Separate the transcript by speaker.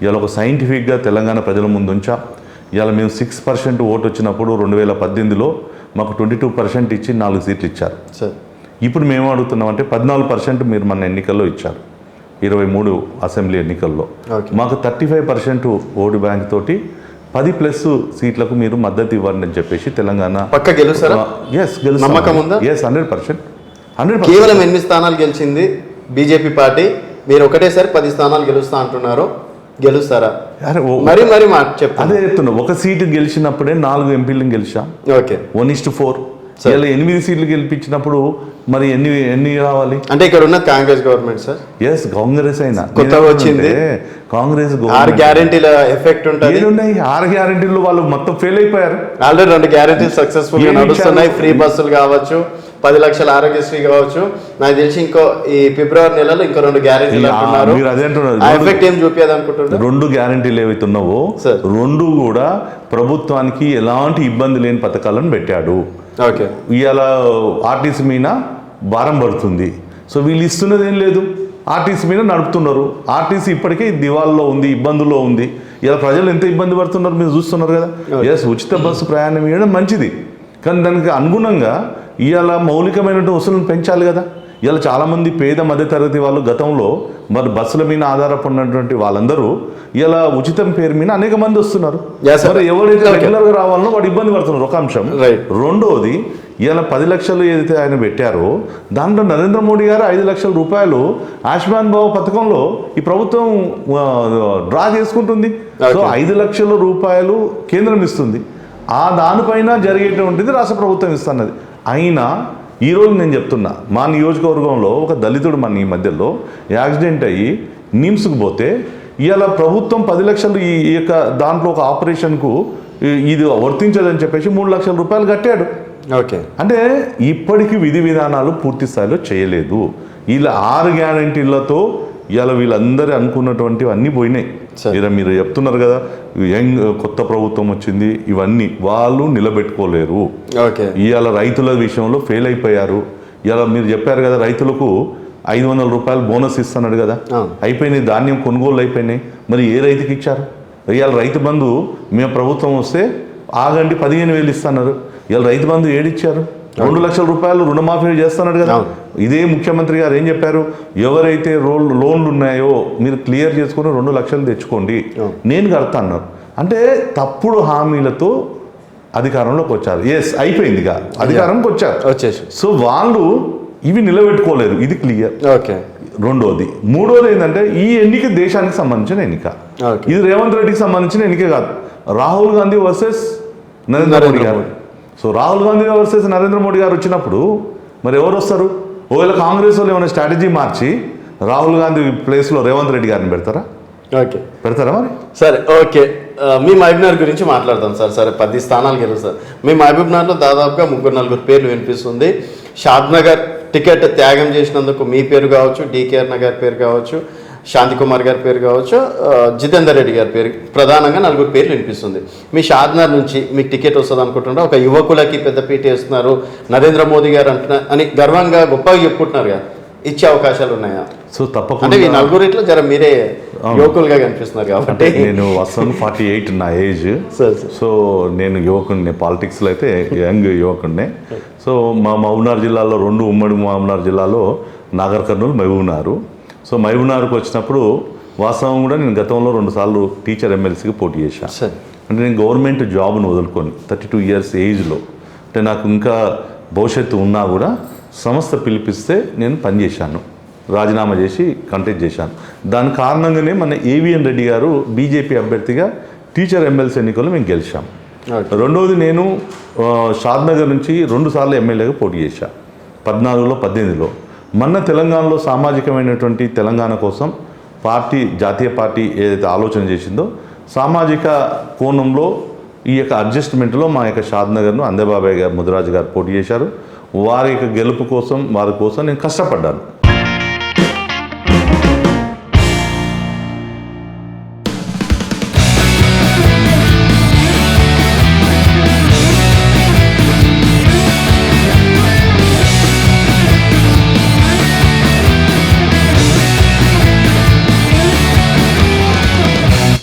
Speaker 1: ఇవాళ ఒక సైంటిఫిక్గా తెలంగాణ ప్రజల ముందు ఉంచా. ఇవాళ మేము 6% ఓటు వచ్చినప్పుడు 2018లో మాకు 22% ఇచ్చి 4 సీట్లు ఇచ్చారు. ఇప్పుడు మేము అడుగుతున్నామంటే 14% మీరు మన ఎన్నికల్లో ఇచ్చారు, 23 అసెంబ్లీ ఎన్నికల్లో. మాకు 35% ఓటు బ్యాంక్ తోటి 10+ సీట్లకు మీరు మద్దతు ఇవ్వండి అని చెప్పేసి తెలంగాణ
Speaker 2: పక్క గెలుస్తారా? నమ్మకం ఉందా?
Speaker 1: 100%.
Speaker 2: కేవలం 8 స్థానాలు గెలిచింది బీజేపీ పార్టీ, మీరు ఒకటేసారి 10 స్థానాలు గెలుస్తా అంటున్నారు, గెలుస్తారా? మరి
Speaker 1: అదే చెప్తున్నా, ఒక సీటు గెలిచినప్పుడే 4 ఎంపీలను గెలిచాం.
Speaker 2: ఓకే,
Speaker 1: 1:4. ఇలా 8 సీట్లు గెలిపించినప్పుడు మరి ఎన్ని రావాలి?
Speaker 2: అంటే ఇక్కడ ఉన్న Congress government sir.
Speaker 1: Yes, Congress అయినా
Speaker 2: కొత్తగా వచ్చింది
Speaker 1: కాంగ్రెస్
Speaker 2: 6 గ్యారెంటీల ఎఫెక్ట్ ఉంటుంది.
Speaker 1: 6 గ్యారెంటీలు వాళ్ళు మొత్తం ఫెయిల్ అయిపోయారు.
Speaker 2: ఆల్రెడీ 2 గ్యారెంటీలు సక్సెస్ఫుల్ గా నడుస్తున్నాయి. ఫ్రీ బస్సులు కావచ్చు, 10 లక్షల ఆరోగ్యశ్రీ కావచ్చు. నాకు తెలిసి ఇంకో ఈ ఫిబ్రవరి నెలలో ఇంకో 2 గ్యారెంటీలు అంటున్నారు. ఎఫెక్ట్ ఏం చూపించదు అనుకుంటున్నారు?
Speaker 1: 2 గ్యారెంటీలు ఏవైతున్నావో 2 కూడా ప్రభుత్వానికి ఎలాంటి ఇబ్బంది లేని పథకాలను పెట్టాడు.
Speaker 2: ఓకే,
Speaker 1: ఇవాళ ఆర్టీసీ మీద భారం పడుతుంది. సో వీళ్ళు ఇస్తున్నది ఏం లేదు, ఆర్టీసీ మీద నడుపుతున్నారు. ఆర్టీసీ ఇప్పటికే దివాల్లో ఉంది, ఇబ్బందుల్లో ఉంది. ఇలా ప్రజలు ఎంత ఇబ్బంది పడుతున్నారు మీరు చూస్తున్నారు కదా. ఎస్, ఉచిత బస్సు ప్రయాణం ఇవ్వడం మంచిది, కానీ దానికి అనుగుణంగా ఇవాళ మౌలికమైనటువంటి వసూలను పెంచాలి కదా. ఇలా చాలామంది పేద మధ్యతరగతి వాళ్ళు గతంలో మరి బస్సుల మీద ఆధారపడినటువంటి వాళ్ళందరూ ఇలా ఉచితం పేరు మీద అనేక మంది వస్తున్నారు. మరి ఎవరైతే రెగ్యులర్గా రావాలనో వాడు ఇబ్బంది పడుతున్నారు, ఒక అంశం. రెండోది, ఇలా 10 లక్షలు ఏదైతే ఆయన పెట్టారో దాంట్లో నరేంద్ర మోడీ గారు 5 లక్షల రూపాయలు ఆయుష్మాన్ భావ పథకంలో ఈ ప్రభుత్వం డ్రా చేసుకుంటుంది. సో 5 లక్షల రూపాయలు కేంద్రం ఇస్తుంది, ఆ దానిపైన జరిగేటువంటిది రాష్ట్ర ప్రభుత్వం ఇస్తున్నది. అయినా ఈరోజు నేను చెప్తున్నా, మా నియోజకవర్గంలో ఒక దళితుడు మన ఈ మధ్యలో యాక్సిడెంట్ అయ్యి నిమ్స్కు పోతే ఇవాళ ప్రభుత్వం 10 లక్షలు ఈ యొక్క దాంట్లో ఒక ఆపరేషన్కు ఇది వర్తించదని చెప్పేసి 3 లక్షల రూపాయలు కట్టాడు.
Speaker 2: ఓకే,
Speaker 1: అంటే ఇప్పటికీ విధి విధానాలు పూర్తి స్థాయిలో చేయలేదు. ఇలా 6 గ్యారంటీలతో ఇలా వీళ్ళందరూ అనుకున్నటువంటివి అన్నీ పోయినాయి. ఇలా మీరు చెప్తున్నారు కదా, కొత్త ప్రభుత్వం వచ్చింది, ఇవన్నీ వాళ్ళు నిలబెట్టుకోలేరు. ఇవాళ రైతుల విషయంలో ఫెయిల్ అయిపోయారు. ఇలా మీరు చెప్పారు కదా, రైతులకు 500 రూపాయలు బోనస్ ఇస్తున్నాడు కదా, అయిపోయినాయి, ధాన్యం కొనుగోలు అయిపోయినాయి. మరి ఏ రైతుకి ఇచ్చారు? ఇవాళ రైతు బంధు మేము ప్రభుత్వం వస్తే ఆగండి 15,000 ఇస్తున్నారు. ఇవాళ రైతు బంధు ఏడిచ్చారు? 2 లక్షల రూపాయలు రుణమాఫీ చేస్తున్నాడు కదా. ఇదే ముఖ్యమంత్రి గారు ఏం చెప్పారు? ఎవరైతే లోన్లు ఉన్నాయో మీరు క్లియర్ చేసుకుని 2 లక్షలు తెచ్చుకోండి, నేను కడతా అన్నారు. అంటే తప్పుడు హామీలతో అధికారంలోకి వచ్చారు. ఎస్, అయిపోయింది, అధికారంకి వచ్చారు. సో వాళ్ళు ఇవి నిలబెట్టుకోలేరు, ఇది క్లియర్.
Speaker 2: ఓకే,
Speaker 1: రెండోది. మూడోది ఏంటంటే ఈ ఎన్నిక దేశానికి సంబంధించిన ఎన్నిక. ఇది రేవంత్ రెడ్డికి సంబంధించిన ఎన్నిక కాదు, రాహుల్ గాంధీ వర్సెస్ నరేంద్ర మోడీ గారు. సో రాహుల్ గాంధీ వర్సెస్ నరేంద్ర మోడీ గారు వచ్చినప్పుడు మరి ఎవరు వస్తారు? ఒకవేళ కాంగ్రెస్ వాళ్ళు ఏమైనా స్ట్రాటజీ మార్చి రాహుల్ గాంధీ ప్లేస్లో రేవంత్ రెడ్డి గారిని పెడతారా?
Speaker 2: ఓకే,
Speaker 1: పెడతారా మరి?
Speaker 2: సరే, ఓకే. మీ మహబూబ్నగర్ గురించి మాట్లాడదాం సార్. సరే, 10 స్థానాలు గెలుస్తారు. మీ మహబూబ్నగర్లో దాదాపుగా 3-4 పేర్లు వినిపిస్తుంది. షాద్నగర్ టికెట్ త్యాగం చేసినందుకు మీ పేరు కావచ్చు, డికేఆర్ నగర్ పేరు కావచ్చు, శాంతికుమార్ గారి పేరు కావచ్చు, జితేందర్ రెడ్డి గారి పేరు, ప్రధానంగా 4 పేర్లు వినిపిస్తుంది. మీ షాద్నగర్ నుంచి మీకు టికెట్ వస్తుంది అనుకుంటున్నారు. ఒక యువకులకి పెద్ద పీట వేస్తున్నారు, నరేంద్ర మోదీ గారు అంటున్నారు అని గర్వంగా గొప్పగా చెప్పుకుంటున్నారు కదా, ఇచ్చే అవకాశాలు ఉన్నాయా?
Speaker 1: సో తప్పకుండా.
Speaker 2: అంటే ఈ 4 జర మీరే యువకులుగా కనిపిస్తున్నారు కాబట్టి.
Speaker 1: నేను 48 నా ఏజ్. సో నేను యువకుడిని, పాలిటిక్స్లో అయితే యంగ్ యువకుడిని. సో మా మహబూబ్నగర్ జిల్లాలో 2 ఉమ్మడి మహబూబ్నగర్ జిల్లాలో నాగర్ కర్నూలు, మహబూబ్నగర్. సో మహబూబ్నగర్కి వచ్చినప్పుడు వాస్తవం కూడా నేను గతంలో 2 సార్లు టీచర్ ఎమ్మెల్సీకి పోటీ చేశాను. అంటే నేను గవర్నమెంట్ జాబ్ను వదులుకొని 32 ఇయర్స్ ఏజ్లో, అంటే నాకు ఇంకా భవిష్యత్తు ఉన్నా కూడా సంస్థ పిలిపిస్తే నేను పనిచేశాను, రాజీనామా చేసి కంటెస్ట్ చేశాను. దాని కారణంగానే మన ఏవిఎన్ రెడ్డి గారు బీజేపీ అభ్యర్థిగా టీచర్ ఎమ్మెల్సీ ఎన్నికల్లో మేము గెలిచాం. రెండవది, నేను షాద్నగర్ నుంచి 2 సార్లు ఎమ్మెల్యేగా పోటీ చేశాను, 14లో 18లో. మొన్న తెలంగాణలో సామాజికమైనటువంటి తెలంగాణ కోసం పార్టీ, జాతీయ పార్టీ ఏదైతే ఆలోచన చేసిందో సామాజిక కోణంలో ఈ యొక్క అడ్జస్ట్మెంట్లో మా యొక్క షాద్నగర్ను అందేబాబాయ్ గారు, ముదిరాజు గారు పోటీ చేశారు. వారి యొక్క గెలుపు కోసం, వారి కోసం నేను కష్టపడ్డాను.